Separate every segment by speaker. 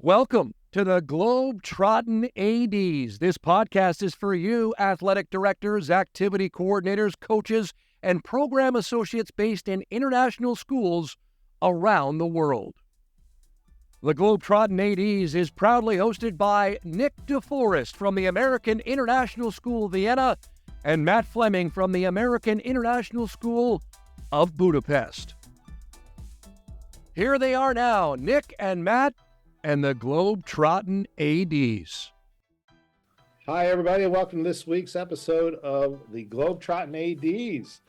Speaker 1: Welcome to the Globetrottin ADs. This podcast is for you, athletic directors, activity coordinators, coaches, and program associates based in international schools around the world. The Globetrottin ADs is proudly hosted by Nick DeForest from the American International School Vienna and Matt Fleming from the American International School of Budapest. Here they are now, Nick and Matt and the Globetrottin ADs.
Speaker 2: Hi, everybody, and welcome to this week's episode of the Globetrottin ADs.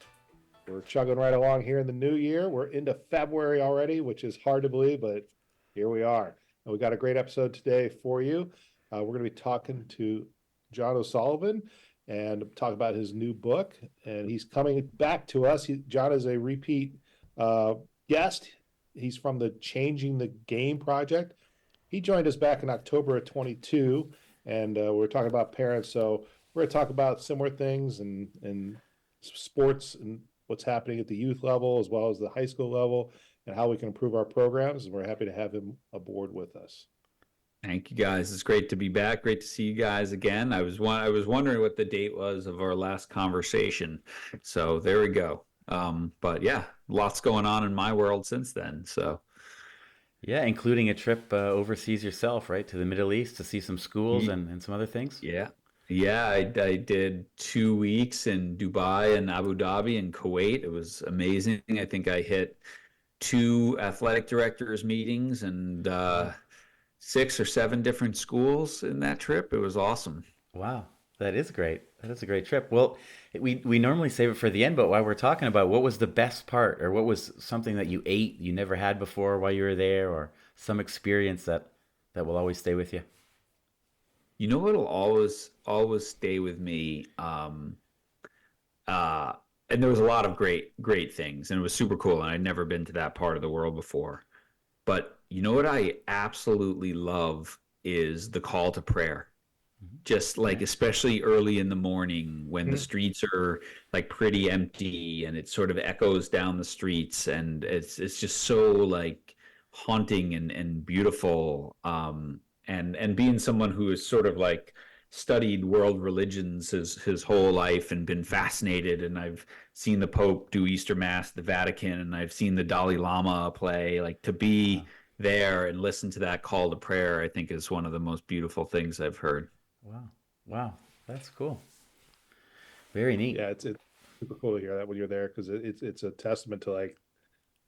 Speaker 2: We're chugging right along here in the new year. We're into February already, which is hard to believe, but here we are. And we got a great episode today for you. We're going to be talking to John O'Sullivan and talk about his new book. And he's coming back to us. John is a repeat guest. He's from the Changing the Game project. He joined us back in October of 22, and we're talking about parents. So we're going to talk about similar things and sports and what's happening at the youth level as well as the high school level and how we can improve our programs. And we're happy to have him aboard with us.
Speaker 3: Thank you, guys. It's great to be back. Great to see you guys again. I was wondering what the date was of our last conversation. So there we go. But yeah, lots going on in my world since then. So.
Speaker 4: Yeah, including a trip overseas yourself, right, to the Middle East to see some schools and some other things.
Speaker 3: Yeah, I did 2 weeks in Dubai and Abu Dhabi and Kuwait. It was amazing. I think I hit 2 athletic directors meetings and 6 or 7 different schools in that trip. It was awesome.
Speaker 4: Wow, that is great. That is a great trip. Well, we normally save it for the end, but while we're talking about what was the best part, or what was something that you ate you never had before while you were there, or some experience that will always stay with you.
Speaker 3: You know what'll always stay with me? And there was a lot of great things, and it was super cool, and I'd never been to that part of the world before. But you know what I absolutely love is the call to prayer. Just like, especially early in the morning when the streets are like pretty empty and it sort of echoes down the streets, and it's just so like haunting and beautiful. And being someone who has sort of like studied world religions his whole life and been fascinated, and I've seen the Pope do Easter Mass at the Vatican, and I've seen the Dalai Lama play, like to be there and listen to that call to prayer, I think is one of the most beautiful things I've heard.
Speaker 4: Wow, that's cool. Very neat.
Speaker 2: Yeah, it's super cool to hear that when you're there, because it's a testament to like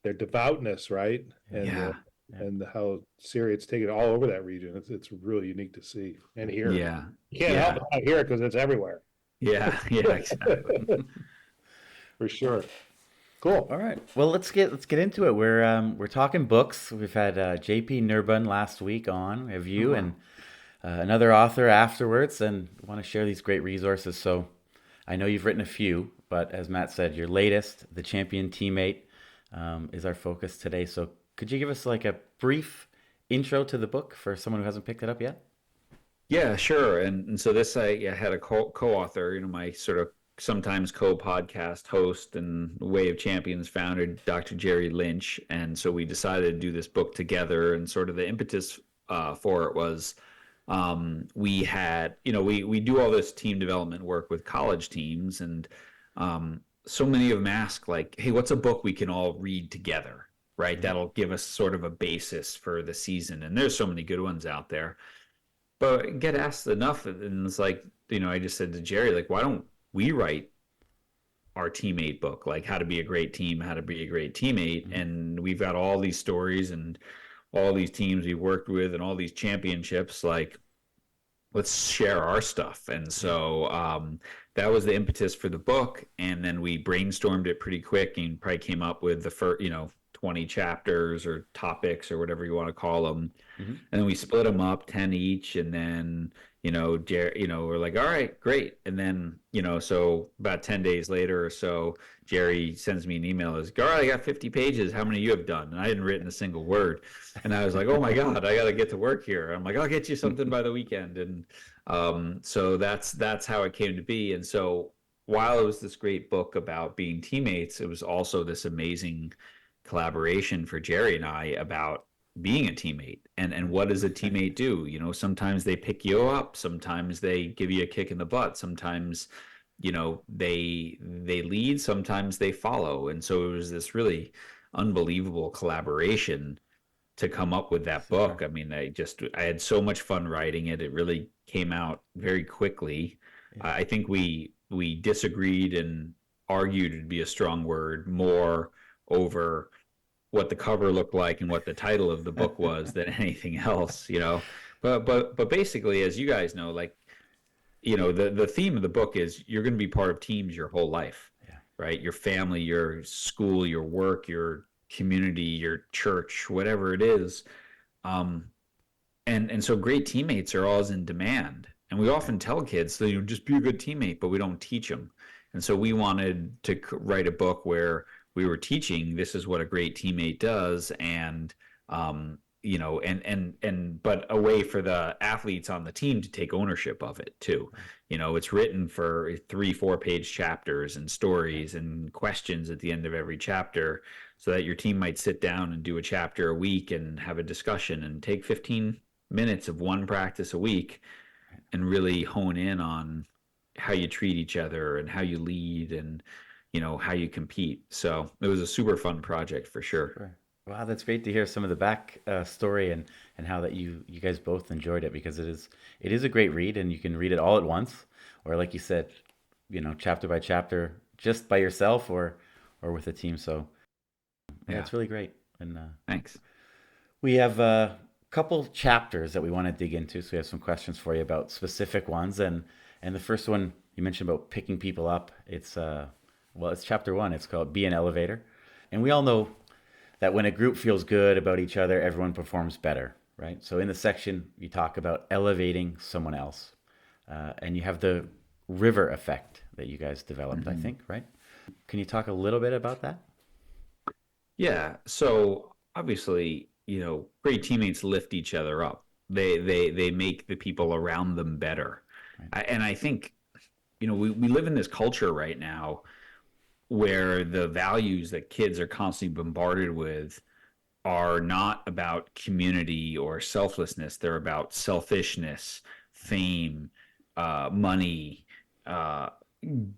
Speaker 2: their devoutness, right? And and how serious it's taken all over that region. It's really unique to see and hear.
Speaker 3: Yeah,
Speaker 2: you can't help but not hear it because it's everywhere.
Speaker 3: Yeah, exactly.
Speaker 2: For sure. Cool.
Speaker 4: All right. Well, let's get into it. We're talking books. We've had JP Nurbun last week on. We have you and another author afterwards, and want to share these great resources. So I know you've written a few, but as Matt said, your latest, The Champion Teammate, is our focus today. So could you give us like a brief intro to the book for someone who hasn't picked it up yet?
Speaker 3: Yeah, sure. And so this, I had a co-author, my sort of sometimes co-podcast host and Way of Champions founder, Dr. Jerry Lynch. And so we decided to do this book together, and sort of the impetus for it was, we had, we do all this team development work with college teams, and so many of them ask like, hey, what's a book we can all read together, right? Mm-hmm. That'll give us sort of a basis for the season. And there's so many good ones out there, but I get asked enough. And it's like, I just said to Jerry, like, why don't we write our teammate book, like how to be a great team, how to be a great teammate. Mm-hmm. And we've got all these stories and all these teams we've worked with and all these championships, like, let's share our stuff. And so that was the impetus for the book. And then we brainstormed it pretty quick and probably came up with the first, 20 chapters or topics or whatever you want to call them. Mm-hmm. And then we split them up 10 each. And then, we're like, all right, great. And then, so about 10 days later or so, Jerry sends me an email. Is, all right, I got 50 pages. How many you have done? And I hadn't written a single word. And I was like, oh my God, I got to get to work here. I'm like, I'll get you something by the weekend. And so that's how it came to be. And so while it was this great book about being teammates, it was also this amazing collaboration for Jerry and I about being a teammate. And what does a teammate do? You know, sometimes they pick you up, sometimes they give you a kick in the butt, sometimes, you know, they lead, sometimes they follow. And so it was this really unbelievable collaboration to come up with that book. I mean, I had so much fun writing it. It really came out very quickly.
Speaker 4: Yeah.
Speaker 3: I think we disagreed and argued, would be a strong word, more over what the cover looked like and what the title of the book was than anything else, you know. But basically, as you guys know, like, you know, the theme of the book is you're going to be part of teams your whole life,
Speaker 4: Yeah.
Speaker 3: right? Your family, your school, your work, your community, your church, whatever it is. Um, and so great teammates are always in demand. And we often tell kids, so, you know, just be a good teammate, but we don't teach them. And so we wanted to write a book where we were teaching this is what a great teammate does, and you know, but a way for the athletes on the team to take ownership of it too. You know, it's written for 3-4 page chapters and stories and questions at the end of every chapter, so that your team might sit down and do a chapter a week and have a discussion and take 15 minutes of one practice a week and really hone in on how you treat each other and how you lead and, you know, how you compete. So it was a super fun project for sure.
Speaker 4: Sure. Wow, that's great to hear some of the back story and how that you guys both enjoyed it, because it is a great read, and you can read it all at once, or like you said, you know, chapter by chapter, just by yourself or with a team. So yeah, it's really great. And
Speaker 3: Thanks.
Speaker 4: we have a couple chapters that we want to dig into, so we have some questions for you about specific ones. And the first one you mentioned about picking people up. It's it's chapter 1. It's called Be an Elevator. And we all know that when a group feels good about each other, everyone performs better, right? So in the section, you talk about elevating someone else. And you have the river effect that you guys developed, I think, right? Can you talk a little bit about that?
Speaker 3: Yeah. So obviously, you know, great teammates lift each other up. They make the people around them better.
Speaker 4: Right.
Speaker 3: And I think, you know, we live in this culture right now where the values that kids are constantly bombarded with are not about community or selflessness. They're about selfishness, fame, money,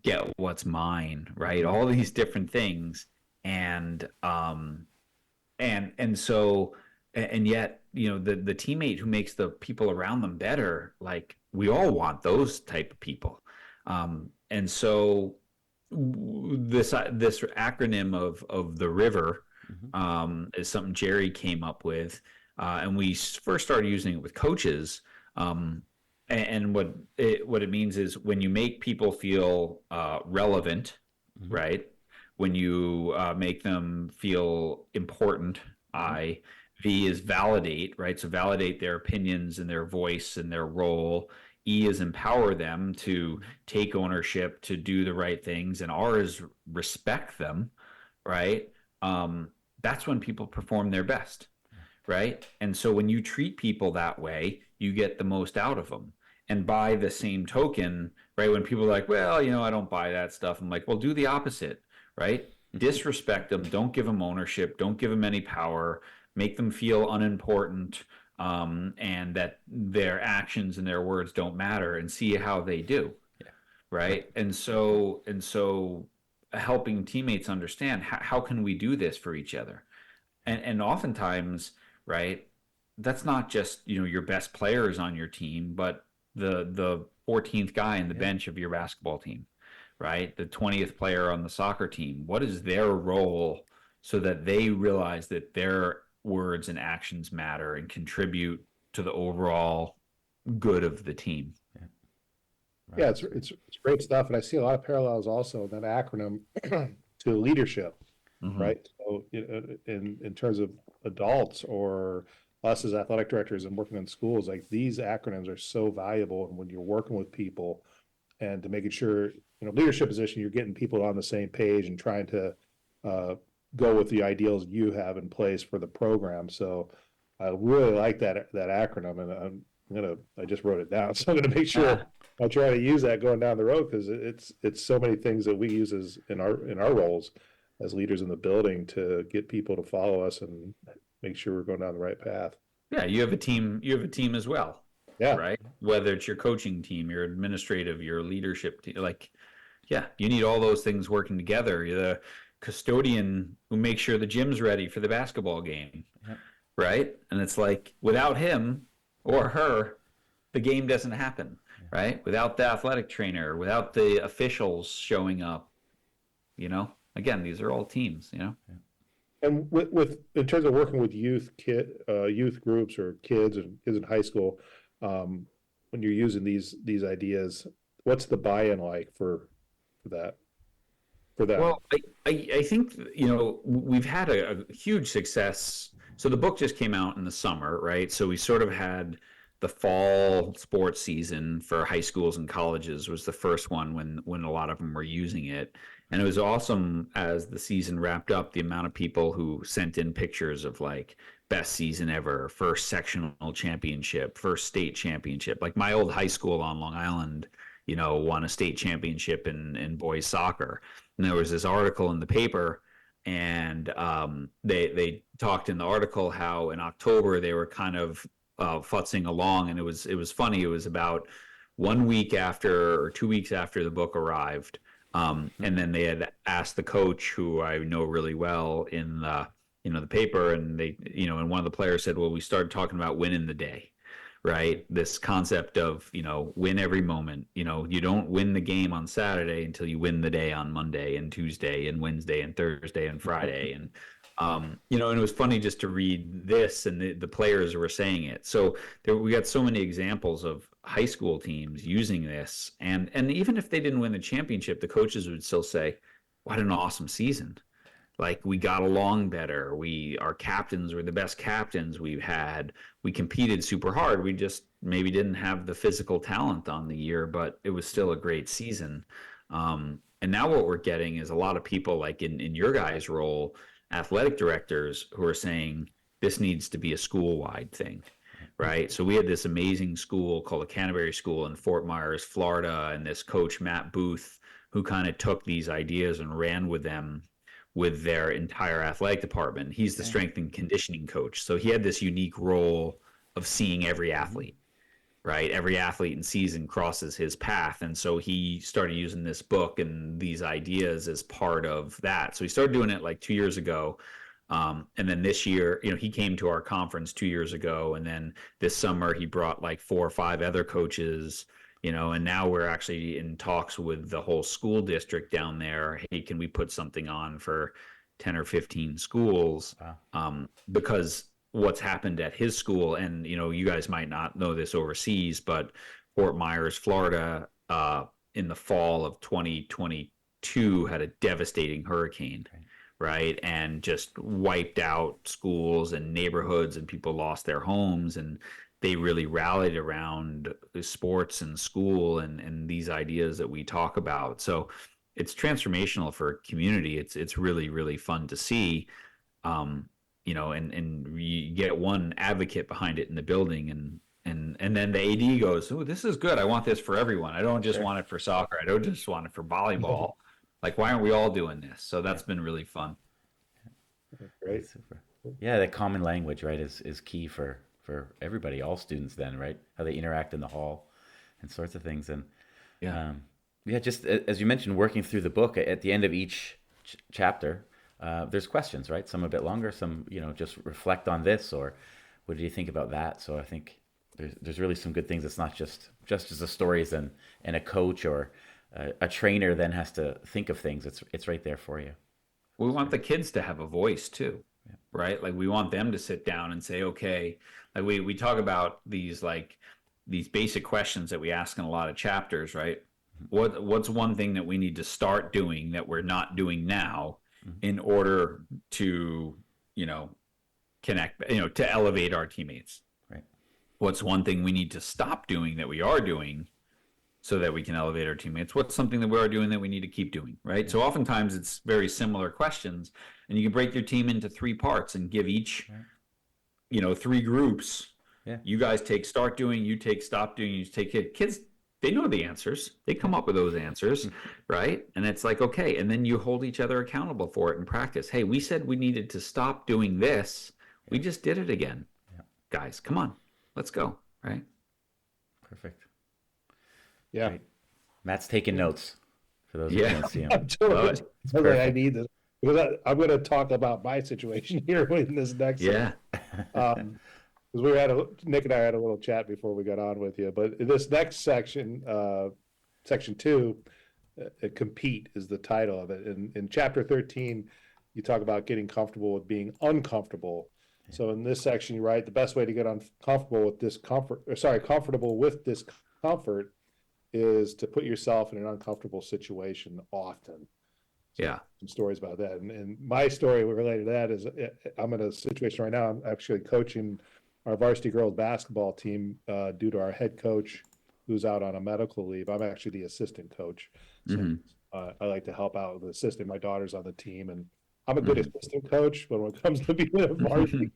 Speaker 3: get what's mine, right? All these different things. And yet, you know, the teammate who makes the people around them better, like, we all want those type of people. And so this acronym of the river is something Jerry came up with, and we first started using it with coaches. And what it means is when you make people feel relevant, right? When you make them feel important, V is validate, right? So validate their opinions and their voice and their role. E is empower them to take ownership, to do the right things. And R is respect them, right? That's when people perform their best, right? And so when you treat people that way, you get the most out of them. And by the same token, right, when people are like, well, you know, I don't buy that stuff, I'm like, well, do the opposite, right? Disrespect them. Don't give them ownership. Don't give them any power. Make them feel unimportant, and that their actions and their words don't matter, and see how they do.
Speaker 4: Yeah.
Speaker 3: Right. And so helping teammates understand how can we do this for each other. And oftentimes, right, that's not just, you know, your best players on your team, but the 14th guy in the bench of your basketball team, right? The 20th player on the soccer team. What is their role so that they realize that their words and actions matter and contribute to the overall good of the team?
Speaker 4: Right.
Speaker 2: Yeah, it's great stuff, and I see a lot of parallels also in that acronym to leadership, right? So in terms of adults or us as athletic directors and working in schools, like, these acronyms are so valuable. And when you're working with people and to making sure, you know, leadership position, you're getting people on the same page and trying to go with the ideals you have in place for the program. So I really like that acronym, and I just wrote it down, so I'm gonna make sure I try to use that going down the road, because it's so many things that we use as in our roles as leaders in the building to get people to follow us and make sure we're going down the right path.
Speaker 3: Yeah, you have a team. You have a team as well.
Speaker 2: Yeah.
Speaker 3: Right. Whether it's your coaching team, your administrative, your leadership team, like, yeah, you need all those things working together. You're the custodian who makes sure the gym's ready for the basketball game.
Speaker 4: Yep.
Speaker 3: Right. And it's like, without him or her, the game doesn't happen. Right. Without the athletic trainer, without the officials showing up, again, these are all teams,
Speaker 2: And with in terms of working with youth groups or kids in high school, when you're using these ideas, what's the buy-in like for that? For that?
Speaker 3: Well, I think, we've had a huge success. So the book just came out in the summer, right? So we sort of had the fall sports season for high schools and colleges was the first one when a lot of them were using it. And it was awesome as the season wrapped up, the amount of people who sent in pictures of like best season ever, first sectional championship, first state championship. Like my old high school on Long Island, won a state championship in boys soccer. And there was this article in the paper, and they talked in the article how in October they were kind of futzing along, and it was funny. It was about 1 week after or 2 weeks after the book arrived, and then they had asked the coach, who I know really well, in the paper, and they and one of the players said, well, we started talking about winning the day. Right, this concept of win every moment. You don't win the game on Saturday until you win the day on Monday and Tuesday and Wednesday and Thursday and Friday. And and it was funny just to read this, and the players were saying it. So we got so many examples of high school teams using this, and even if they didn't win the championship, the coaches would still say, "What an awesome season! Like, we got along better. Our captains were the best captains we've had. We competed super hard. We just maybe didn't have the physical talent on the year, but it was still a great season." And now what we're getting is a lot of people, like in your guys' role, athletic directors, who are saying this needs to be a school-wide thing, right? So we had this amazing school called the Canterbury School in Fort Myers, Florida, and this coach, Matt Booth, who kind of took these ideas and ran with them with their entire athletic department. He's the strength and conditioning coach. So he had this unique role of seeing every athlete, right? Every athlete in season crosses his path. And so he started using this book and these ideas as part of that. So he started doing it like 2 years ago. And then this year, he came to our conference 2 years ago. And then this summer he brought like 4 or 5 other coaches, and now we're actually in talks with the whole school district down there. Hey, can we put something on for 10 or 15 schools? Wow. Because what's happened at his school, and, you guys might not know this overseas, but Fort Myers, Florida, in the fall of 2022 had a devastating hurricane, right? And just wiped out schools and neighborhoods, and people lost their homes, and they really rallied around sports and school and these ideas that we talk about. So it's transformational for a community. It's really, really fun to see, and you get one advocate behind it in the building, and then the AD goes, "Oh, this is good. I want this for everyone. I don't just want it for soccer. I don't just want it for volleyball. Like, why aren't we all doing this?" So that's been really fun.
Speaker 2: Great.
Speaker 4: Super. Yeah, the common language, right, is key for everybody, all students then, right? How they interact in the hall and sorts of things. And just as you mentioned, working through the book, at the end of each chapter, there's questions, right? Some a bit longer, some, just reflect on this, or what do you think about that? So I think there's really some good things. It's not just as the stories and a coach or a trainer then has to think of things. It's right there for you.
Speaker 3: We want the kids to have a voice too. Yeah. Right? Like, we want them to sit down and say, okay, like we talk about these basic questions that we ask in a lot of chapters, right? What's one thing that we need to start doing that we're not doing now in order to, connect, to elevate our teammates?
Speaker 4: Right.
Speaker 3: What's one thing we need to stop doing that we are doing so that we can elevate our teammates? What's something that we are doing that we need to keep doing, right? Yeah. So oftentimes it's very similar questions, and you can break your team into 3 parts and give each, 3 groups.
Speaker 4: Yeah.
Speaker 3: You guys take start doing, you take stop doing, you take it. Kids, they know the answers. They come up with those answers, right? And it's like, okay, and then you hold each other accountable for it in practice. Hey, we said we needed to stop doing this. We just did it again.
Speaker 4: Yeah.
Speaker 3: Guys, come on, let's go. Right.
Speaker 4: Perfect.
Speaker 2: Yeah.
Speaker 4: Great. Matt's taking notes for those who
Speaker 3: Yeah.
Speaker 4: can't see him.
Speaker 2: I'm doing
Speaker 3: Love
Speaker 2: it.
Speaker 3: it.
Speaker 4: It's
Speaker 2: I was like, I
Speaker 4: perfect.
Speaker 2: need this because I'm going to talk about my situation here in this next.
Speaker 3: Yeah.
Speaker 2: Because Nick and I had a little chat before we got on with you, but in this next section, section 2, compete is the title of it. In chapter 13, you talk about getting comfortable with being uncomfortable. So in this section, you write the best way to get uncomfortable with comfortable with discomfort is to put yourself in an uncomfortable situation often. So
Speaker 3: Yeah.
Speaker 2: some stories about that. And my story related to that is I'm in a situation right now. I'm actually coaching our varsity girls basketball team due to our head coach who's out on a medical leave. I'm actually the assistant coach. So I like to help out with the assistant. My daughter's on the team, and I'm a good assistant coach, but when it comes to being a varsity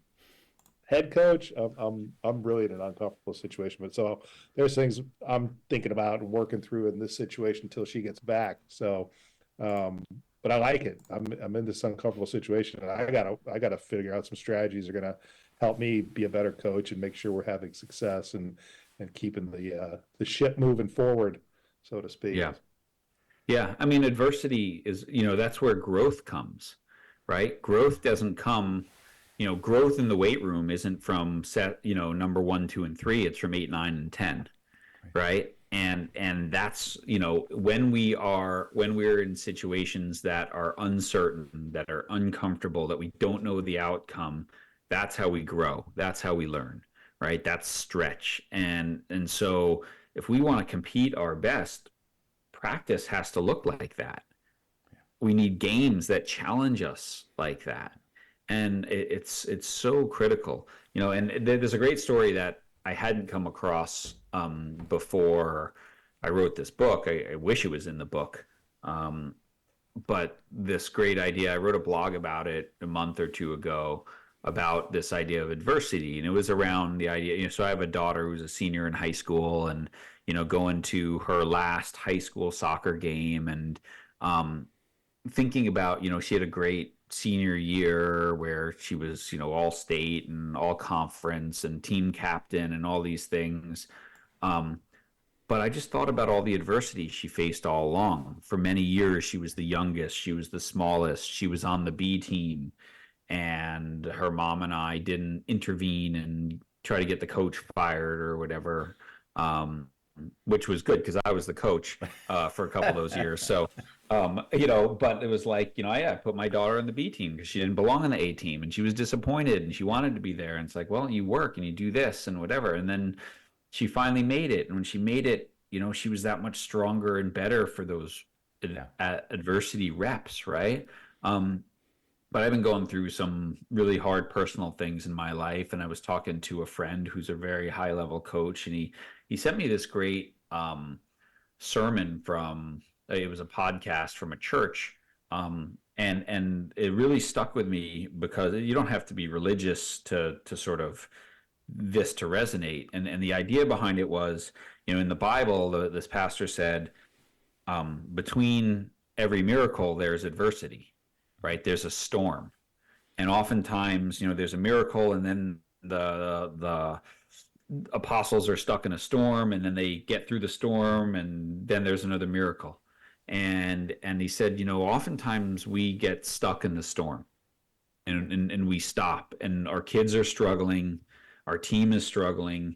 Speaker 2: head coach, I'm really in an uncomfortable situation. But so there's things I'm thinking about and working through in this situation until she gets back. So, but I like it. I'm in this uncomfortable situation, and I gotta figure out some strategies that are gonna help me be a better coach and make sure we're having success and keeping the ship moving forward, so to speak.
Speaker 3: Yeah. Yeah. I mean, adversity is, that's where growth comes, right? Growth doesn't come, growth in the weight room isn't from set, number 1, 2, and 3. It's from 8, 9, and 10. Right. And that's, when we're in situations that are uncertain, that are uncomfortable, that we don't know the outcome, that's how we grow. That's how we learn. Right. That's stretch. And so if we want to compete our best, practice has to look like that. We need games that challenge us like that. And it's so critical, and there's a great story that I hadn't come across before I wrote this book. I wish it was in the book. But this great idea, I wrote a blog about it a month or two ago about this idea of adversity. And it was around the idea, so I have a daughter who's a senior in high school and, going to her last high school soccer game and thinking about, she had a great senior year where she was, all state and all conference and team captain and all these things. But I just thought about all the adversity she faced all along. For many years, she was the youngest, she was the smallest, she was on the B team, and her mom and I didn't intervene and try to get the coach fired or whatever, which was good because I was the coach for a couple of those years. So, but it was like, I put my daughter on the B team because she didn't belong on the A team and she was disappointed and she wanted to be there. And it's like, well, you work and you do this and whatever. And then she finally made it. And when she made it, she was that much stronger and better for those adversity reps, right? But I've been going through some really hard personal things in my life. And I was talking to a friend who's a very high level coach, and he sent me this great sermon from, it was a podcast from a church. And it really stuck with me because you don't have to be religious to sort of this to resonate. And the idea behind it was, in the Bible, this pastor said, between every miracle, there's adversity, right? There's a storm. And oftentimes, there's a miracle and then the apostles are stuck in a storm and then they get through the storm and then there's another miracle. And he said, oftentimes we get stuck in the storm and we stop and our kids are struggling, our team is struggling,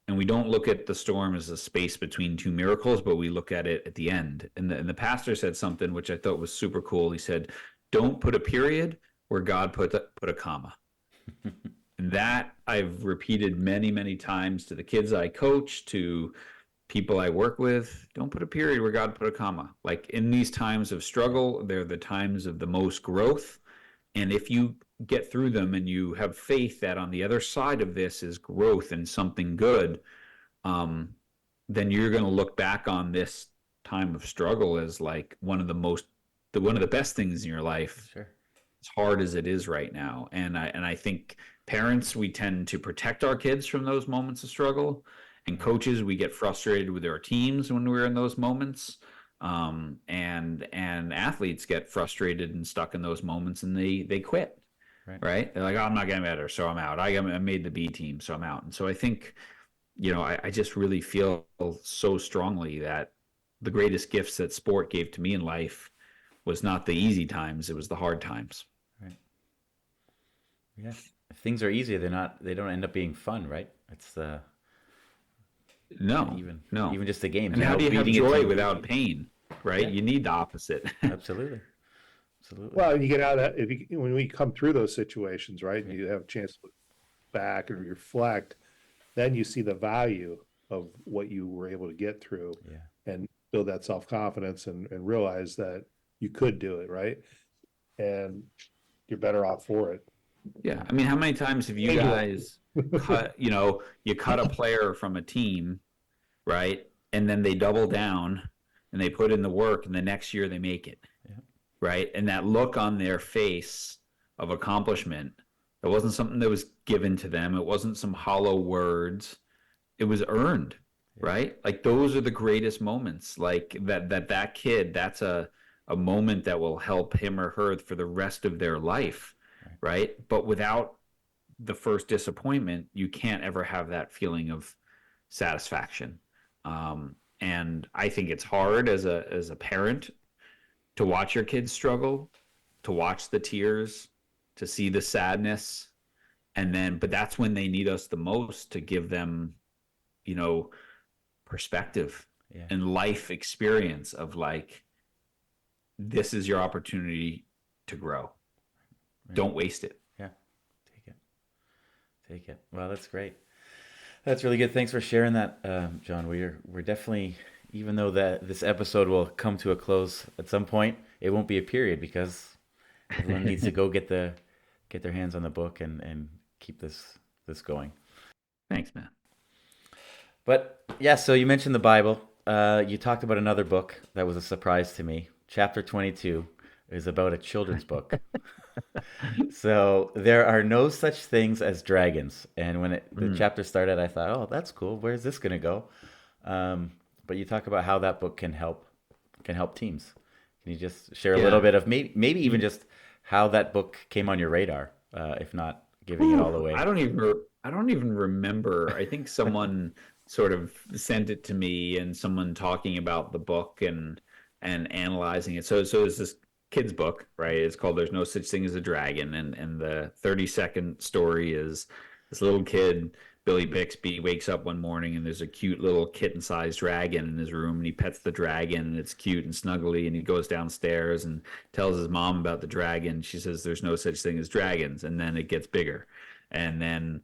Speaker 3: and we don't look at the storm as a space between two miracles, but we look at it at the end. And the pastor said something which I thought was super cool. He said, don't put a period where God put a comma. And that I've repeated many, many times to the kids I coach, to people I work with. Don't put a period where God put a comma. Like in these times of struggle, they're the times of the most growth. And if you get through them and you have faith that on the other side of this is growth and something good, then you're going to look back on this time of struggle as like one of the best things in your life.
Speaker 4: Sure.
Speaker 3: As hard as it is right now. And I think parents, we tend to protect our kids from those moments of struggle, and coaches, we get frustrated with our teams when we're in those moments. And athletes get frustrated and stuck in those moments and they quit. right? They're like, oh, I'm not getting better, so I'm out. I made the B team, so I'm out. And so I think, I just really feel so strongly that the greatest gifts that sport gave to me in life was not the easy times, it was the hard times.
Speaker 4: Right. Yeah. If things are easy, they don't end up being fun, right? It's
Speaker 3: No,
Speaker 4: even
Speaker 3: no.
Speaker 4: even just the games.
Speaker 3: And how do you have
Speaker 4: beating a
Speaker 3: joy
Speaker 4: team.
Speaker 3: without pain, right?
Speaker 4: Yeah.
Speaker 3: You need the opposite.
Speaker 4: Absolutely. Absolutely.
Speaker 2: Well, you get out of that when we come through those situations, right? And you have a chance to look back and reflect, then you see the value of what you were able to get through and build that self-confidence and realize that you could do it, right? And you're better off for it.
Speaker 3: Yeah. I mean, how many times have you guys cut, you cut a player from a team, right? And then they double down and they put in the work and the next year they make it.
Speaker 4: Yeah.
Speaker 3: Right. And that look on their face of accomplishment, it wasn't something that was given to them. It wasn't some hollow words. It was earned. Yeah. Right. Like those are the greatest moments. Like that kid, that's a moment that will help him or her for the rest of their life. Right. But without the first disappointment, you can't ever have that feeling of satisfaction. And I think it's hard as a parent to watch your kids struggle, to watch the tears, to see the sadness. But that's when they need us the most to give them, perspective and life experience of like, this is your opportunity to grow. Right. Don't waste it.
Speaker 4: Yeah. Take it. Well, that's great. That's really good. Thanks for sharing that, John. We're definitely, even though this episode will come to a close at some point, it won't be a period because everyone needs to go get their hands on the book and keep this going.
Speaker 3: Thanks, man.
Speaker 4: But yeah, so you mentioned the Bible. You talked about another book that was a surprise to me. Chapter 22 is about a children's book. So there are no such things as dragons. And when the chapter started, I thought, oh, that's cool. Where's this going to go? But you talk about how that book can help teams. Can you just share a little bit of maybe even just how that book came on your radar, if not giving it all away?
Speaker 3: I don't even remember. I think someone sort of sent it to me and someone talking about the book and analyzing it. So it's this kid's book, right? It's called There's No Such Thing as a Dragon. And the 30-second story is this little kid, Billy Bixby, wakes up one morning and there's a cute little kitten-sized dragon in his room, and he pets the dragon and it's cute and snuggly, and he goes downstairs and tells his mom about the dragon. She says there's no such thing as dragons, and then it gets bigger. And then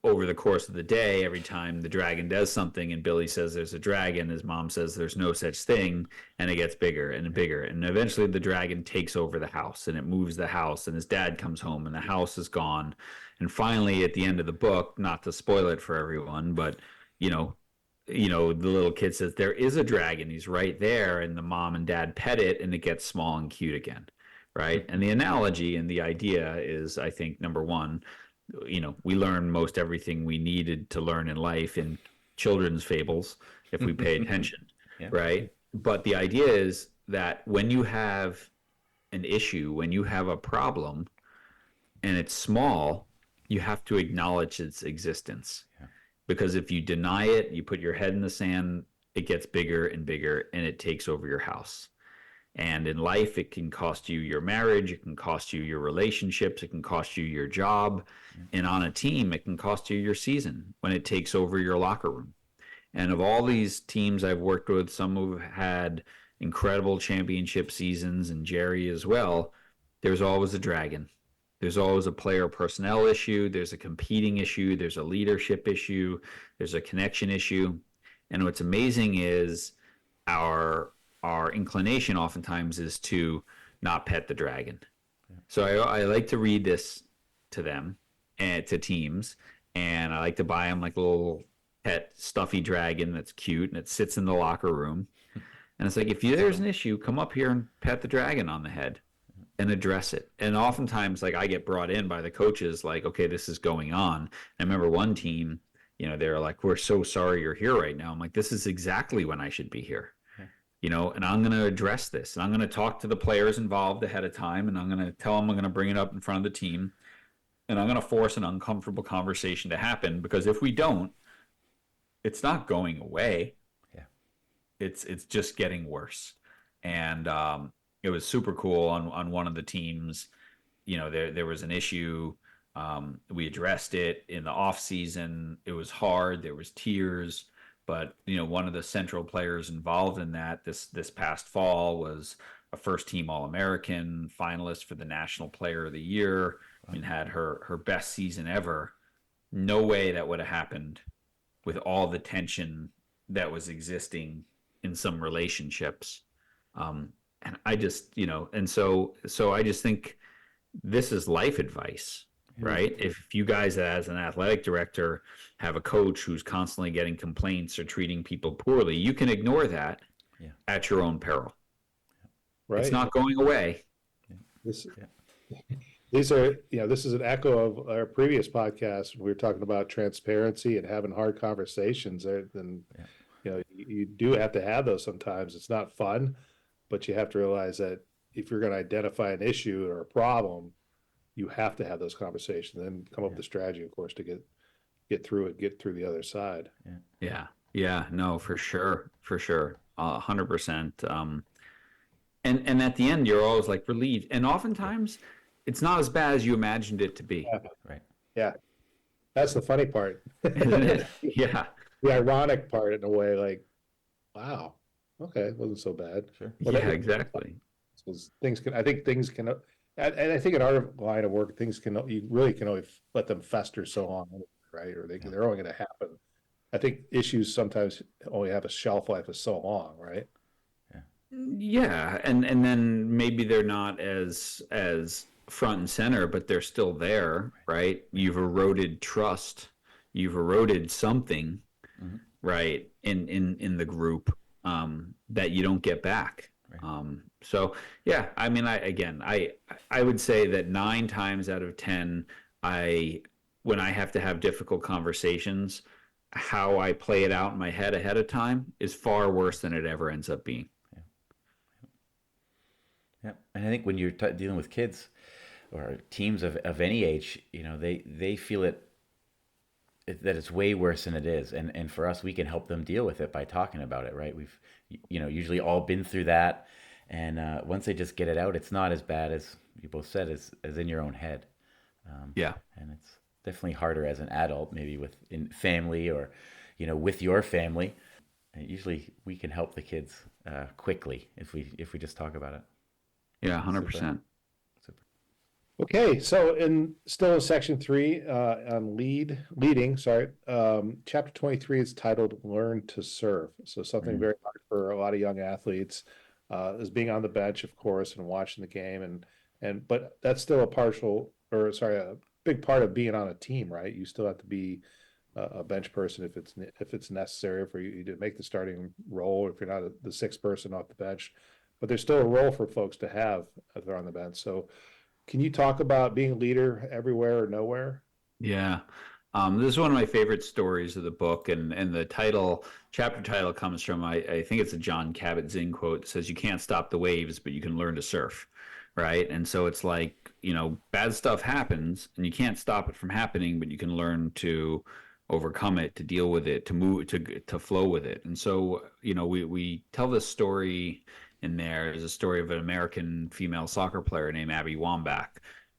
Speaker 3: over the course of the day, every time the dragon does something and Billy says there's a dragon, his mom says there's no such thing, and it gets bigger and bigger. And eventually the dragon takes over the house and it moves the house, and his dad comes home and the house is gone. And finally, at the end of the book, not to spoil it for everyone, but the little kid says there is a dragon. He's right there, and the mom and dad pet it, and it gets small and cute again, right? And the analogy and the idea is, I think, number one, we learn most everything we needed to learn in life in children's fables if we pay attention, right? But the idea is that when you have an issue, when you have a problem, and it's small, you have to acknowledge its existence. Yeah. Because if you deny it, you put your head in the sand, it gets bigger and bigger, and it takes over your house. And in life, it can cost you your marriage, it can cost you your relationships, it can cost you your job. And on a team, it can cost you your season when it takes over your locker room. And of all these teams I've worked with, some who've had incredible championship seasons, and Jerry as well, there's always a dragon. There's always a player personnel issue. There's a competing issue. There's a leadership issue. There's a connection issue. And what's amazing is our inclination oftentimes is to not pet the dragon. Yeah. So I like to read this to them and to teams, and I like to buy them like a little pet stuffy dragon that's cute, and it sits in the locker room. And it's like, if there's an issue, come up here and pet the dragon on the head and address it. And oftentimes, like, I get brought in by the coaches, like, okay, this is going on. And I remember one team, they're like, we're so sorry you're here right now. I'm like, this is exactly when I should be here. and I'm going to address this, and I'm going to talk to the players involved ahead of time, and I'm going to tell them I'm going to bring it up in front of the team, and I'm going to force an uncomfortable conversation to happen, because if we don't, it's not going away.
Speaker 4: Yeah.
Speaker 3: It's just getting worse. And it was super cool on one of the teams. There was an issue. We addressed it in the off season. It was hard. There was tears, but one of the central players involved in that this past fall was a first team All-American, finalist for the National Player of the Year, and had her best season ever. No way that would have happened with all the tension that was existing in some relationships. And I just, and so I just think this is life advice, right? If you guys as an athletic director have a coach who's constantly getting complaints or treating people poorly, you can ignore that at your own peril.
Speaker 2: Right.
Speaker 3: It's not going away.
Speaker 2: These are, this is an echo of our previous podcast. We were talking about transparency and having hard conversations. And, you do have to have those sometimes. It's not fun, but you have to realize that if you're going to identify an issue or a problem, you have to have those conversations and come up with a strategy, of course, to get through it, get through the other side.
Speaker 3: Yeah. No, for sure. 100%. And at the end, you're always like relieved. And oftentimes it's not as bad as you imagined it to be.
Speaker 4: Right.
Speaker 2: Yeah. That's the funny part.
Speaker 3: Isn't it? Yeah.
Speaker 2: The ironic part in a way, like, wow, okay, it wasn't so bad.
Speaker 4: Sure.
Speaker 2: Well,
Speaker 3: Yeah, exactly.
Speaker 2: I think things can, and I think in our line of work, you really can only let them fester so long, right? Or they're only going to happen. I think issues sometimes only have a shelf life of so long, right?
Speaker 3: Yeah, and then maybe they're not as front and center, but they're still there, right? You've eroded trust. You've eroded something, right, in the group that you don't get back. Right. So yeah, I mean, I would say that 9 times out of 10, when I have to have difficult conversations, how I play it out in my head ahead of time is far worse than it ever ends up being.
Speaker 4: Yeah, and I think when you're dealing with kids or teams of any age, they feel that it's way worse than it is, and for us, we can help them deal with it by talking about it, right? We've usually all been through that, and once they just get it out, it's not as bad as you both said as in your own head. And it's definitely harder as an adult, maybe in family or with your family. And usually we can help the kids quickly if we just talk about it.
Speaker 3: Yeah, 100%.
Speaker 2: Okay, so still in section 3 on leading, chapter 23 is titled "Learn to Serve." So something very hard for a lot of young athletes is being on the bench, of course, and watching the game, but that's still a big part of being on a team, right? You still have to be a bench person if it's necessary for you to make the starting role, if you're not the 6th person off the bench. But there's still a role for folks to have if they're on the bench. So can you talk about being a leader everywhere or nowhere?
Speaker 3: Yeah. This is one of my favorite stories of the book, and the chapter title comes from, I think it's a John Kabat-Zinn quote that says, "You can't stop the waves, but you can learn to surf." Right. And so it's like, bad stuff happens and you can't stop it from happening, but you can learn to overcome it, to deal with it, to move, to flow with it. And so, we tell this story in there is a story of an American female soccer player named Abby Wambach,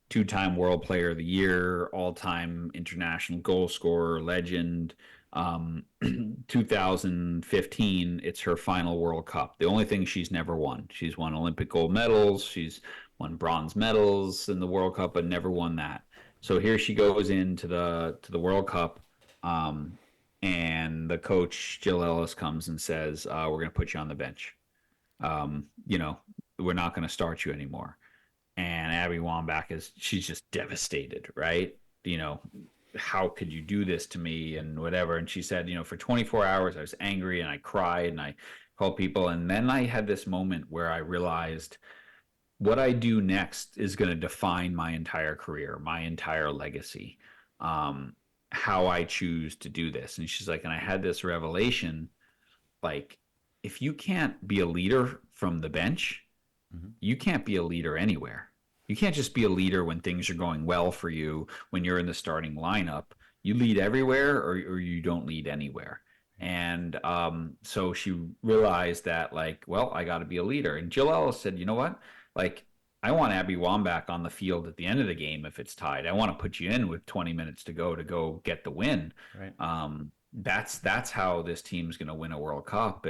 Speaker 3: 2-time World Player of the Year, all-time international goal scorer, legend. 2015, it's her final World Cup. The only thing she's never won. She's won Olympic gold medals. She's won bronze medals in the World Cup, but never won that. So here she goes into the World Cup, and the coach, Jill Ellis, comes and says, "We're going to put you on the bench. We're not going to start you anymore." And Abby Wambach she's just devastated, right? How could you do this to me and whatever? And she said, for 24 hours, I was angry and I cried and I called people. And then I had this moment where I realized what I do next is going to define my entire career, my entire legacy, how I choose to do this. And she's like, and I had this revelation, like, if you can't be a leader from the bench, you can't be a leader anywhere. You can't just be a leader when things are going well for you, when you're in the starting lineup. You lead everywhere, or you don't lead anywhere. And so she realized that, like, well, I got to be a leader. And Jill Ellis said, you know what? Like, I want Abby Wambach on the field at the end of the game if it's tied. I want to put you in with 20 minutes to go get the win.
Speaker 4: Right.
Speaker 3: That's how this team's going to win a World Cup.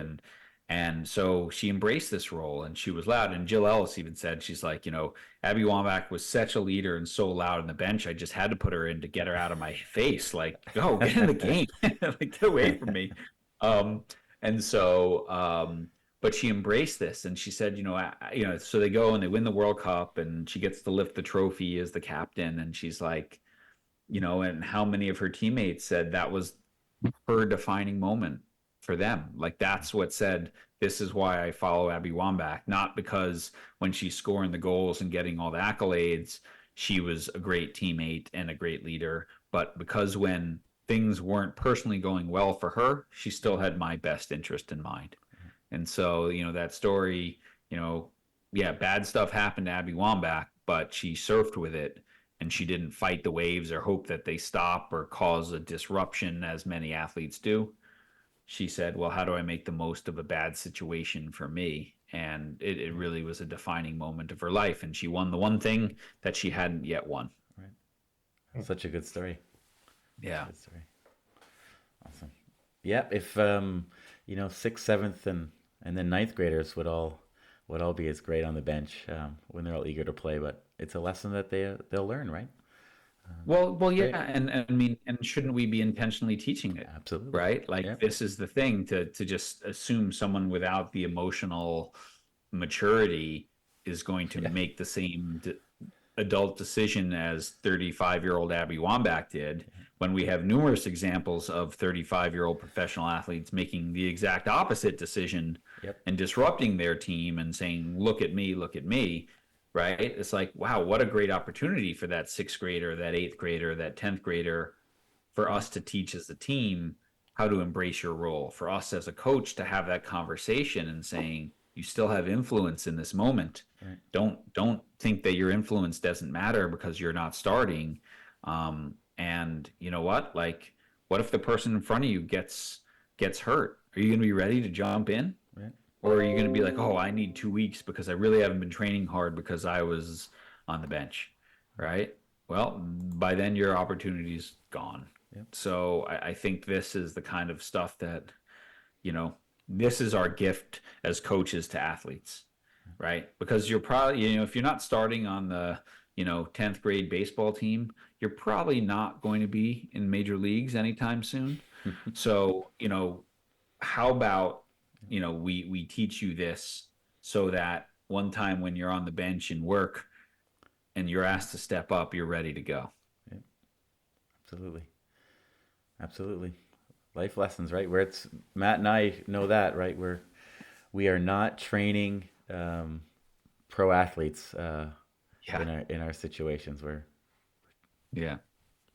Speaker 3: And so she embraced this role, and she was loud. And Jill Ellis even said, she's like, you know, Abby Wambach was such a leader and so loud on the bench. I just had to put her in to get her out of my face. Like, go get in the game, like, get away from me. And so, but she embraced this, and she said, you know, so they go and they win the World Cup, and she gets to lift the trophy as the captain. And she's like, you know, and how many of her teammates said that was her defining moment for them. Like, that's what said, this is why I follow Abby Wambach, not because when she's scoring the goals and getting all the accolades, she was a great teammate and a great leader, but because when things weren't personally going well for her, she still had my best interest in mind. And so, you know, that story, you know, yeah, bad stuff happened to Abby Wambach, but she surfed with it, and she didn't fight the waves or hope that they stop or cause a disruption as many athletes do. She said, well, how do I make the most of a bad situation for me? And it really was a defining moment of her life. And she won the one thing that she hadn't yet won.
Speaker 4: Right. Such a good story.
Speaker 3: Yeah.
Speaker 4: Good story. Awesome. Yeah. If, you know, 6th, 7th, and then 9th graders would all be as great on the bench when they're all eager to play, but it's a lesson that they'll learn, right?
Speaker 3: Well, yeah, and I mean, and shouldn't we be intentionally teaching it?
Speaker 4: Absolutely.
Speaker 3: Right? Like,
Speaker 4: Yeah.
Speaker 3: this is the thing, to just assume someone without the emotional maturity is going to make the same adult decision as 35-year-old Abby Wambach did, when we have numerous examples of 35-year-old professional athletes making the exact opposite decision and disrupting their team and saying, look at me. Right? It's like, wow, what a great opportunity for that 6th grader, that 8th grader, that 10th grader, for us to teach as a team how to embrace your role, for us as a coach to have that conversation and saying, you still have influence in this moment. Right. Don't think that your influence doesn't matter because you're not starting. And you know what? Like, what if the person in front of you gets hurt? Are you going to be ready to jump in? Right. Or are you going to be like, oh, I need 2 weeks because I really haven't been training hard because I was on the bench, right? Well, by then your opportunity's gone. Yep. So I think this is the kind of stuff that, you know, this is our gift as coaches to athletes, right? Because you're probably, you know, if you're not starting on the, you know, 10th grade baseball team, you're probably not going to be in major leagues anytime soon. So, you know, how about, you know, we teach you this so that one time when you're on the bench and work and you're asked to step up, you're ready to go.
Speaker 4: Yeah. Absolutely. Life lessons, right? Where it's Matt and I know that, right? We are not training pro athletes in our situations where.
Speaker 3: Yeah.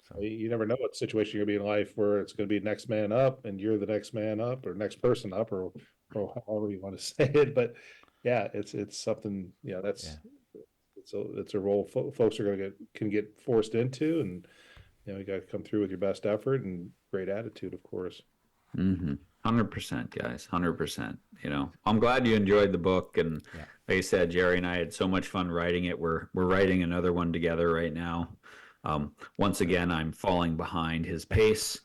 Speaker 2: So you never know what situation you're going to be in life where it's going to be next man up and you're the next man up or next person up or however you want to say it. But yeah, it's something, you know, it's a role folks are can get forced into, and, you know, you got to come through with your best effort and great attitude, of course.
Speaker 3: 100%, guys, 100%. You know, I'm glad you enjoyed the book, and like I said, Jerry and I had so much fun writing it. We're writing another one together right now. Once again, I'm falling behind his pace,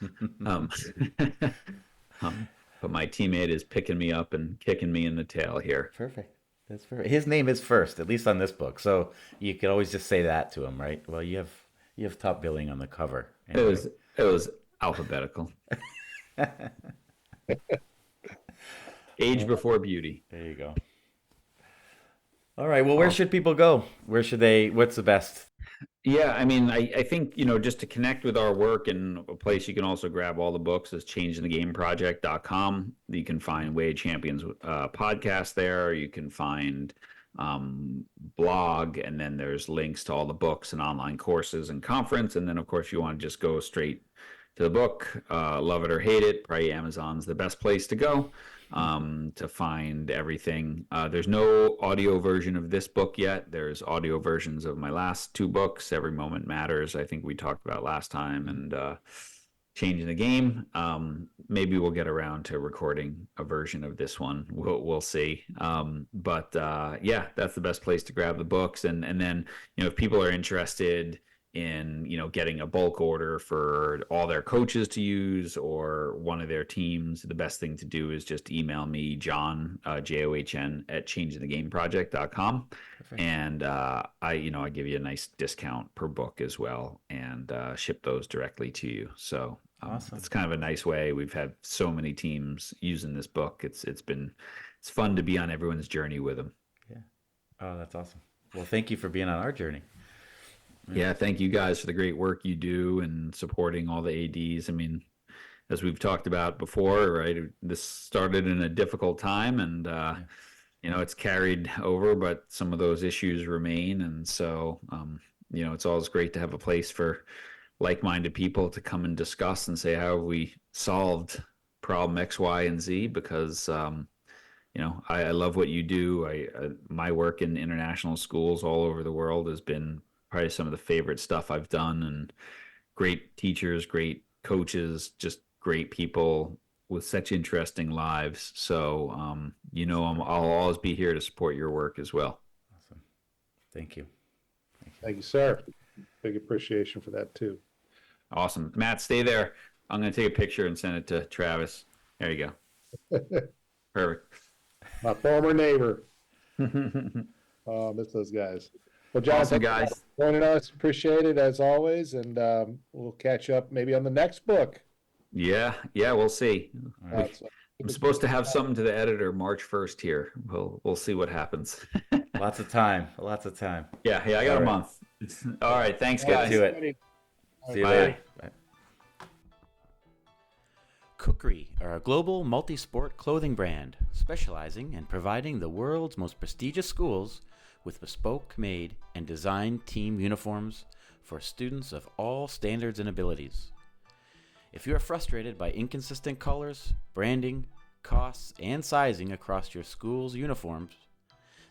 Speaker 3: but my teammate is picking me up and kicking me in the tail here.
Speaker 4: Perfect. That's perfect. His name is first, at least on this book, so you could always just say that to him, right? Well, you have top billing on the cover. Anyway.
Speaker 3: It was alphabetical. Age before beauty.
Speaker 4: There you go. All right. Well, where should people go? What's the best?
Speaker 3: Yeah, I mean, I think, you know, just to connect with our work, and a place you can also grab all the books is changingthegameproject.com. You can find Way of Champions podcast there. You can find blog, and then there's links to all the books and online courses and conference. And then, of course, if you want to just go straight to the book, love it or hate it, probably Amazon's the best place to go. to find everything. There's no audio version of this book yet. There's audio versions of my last 2 books, Every Moment Matters, I think we talked about last time, and Changing the Game. Maybe we'll get around to recording a version of this one. We'll see. But yeah, that's the best place to grab the books. And then, if people are interested in, getting a bulk order for all their coaches to use or one of their teams, the best thing to do is just email me, John, JOHN, at changingthegameproject.com. Perfect. And I give you a nice discount per book as well, and ship those directly to you. So awesome. It's kind of a nice way. We've had so many teams using this book. It's fun to be on everyone's journey with them.
Speaker 4: Yeah. Oh, that's awesome. Well, thank you for being on our journey.
Speaker 3: Yeah, thank you guys for the great work you do and supporting all the ADs. I mean, as we've talked about before, right, this started in a difficult time, and it's carried over, but some of those issues remain. And so, it's always great to have a place for like-minded people to come and discuss and say, how have we solved problem X, Y, and Z? Because, I love what you do. My work in international schools all over the world has been probably some of the favorite stuff I've done, and great teachers, great coaches, just great people with such interesting lives. So, I'll always be here to support your work as well.
Speaker 4: Awesome. Thank you.
Speaker 2: Thank you, sir. Big appreciation for that too.
Speaker 3: Awesome. Matt, stay there. I'm going to take a picture and send it to Travis. There you go. Perfect.
Speaker 2: My former neighbor. Miss those guys. Well, John,
Speaker 3: awesome, guys.
Speaker 2: Thanks for joining us. Appreciate it as always, and we'll catch up maybe on the next book.
Speaker 3: Yeah, we'll see.
Speaker 2: Right.
Speaker 3: I'm supposed to have something to the editor March 1st here. We'll see what happens.
Speaker 4: Lots of time.
Speaker 3: Yeah, I got a month. All right, thanks, guys.
Speaker 4: Do it. See you
Speaker 3: Bye.
Speaker 4: later. Bye. Kukri are a global multi-sport clothing brand specializing in providing the world's most prestigious schools with bespoke made and designed team uniforms for students of all standards and abilities. If you are frustrated by inconsistent colors, branding, costs, and sizing across your school's uniforms,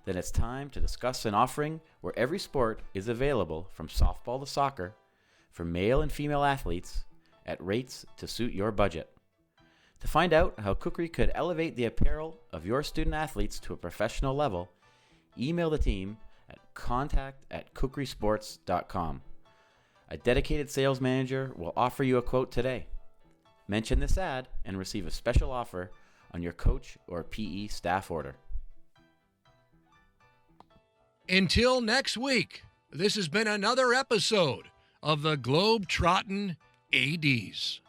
Speaker 4: then it's time to discuss an offering where every sport is available, from softball to soccer, for male and female athletes at rates to suit your budget. To find out how Kukri could elevate the apparel of your student athletes to a professional level, email the team at contact@kukrisports.com. A dedicated sales manager will offer you a quote today. Mention this ad and receive a special offer on your coach or PE staff order.
Speaker 1: Until next week, this has been another episode of the Globetrottin ADs.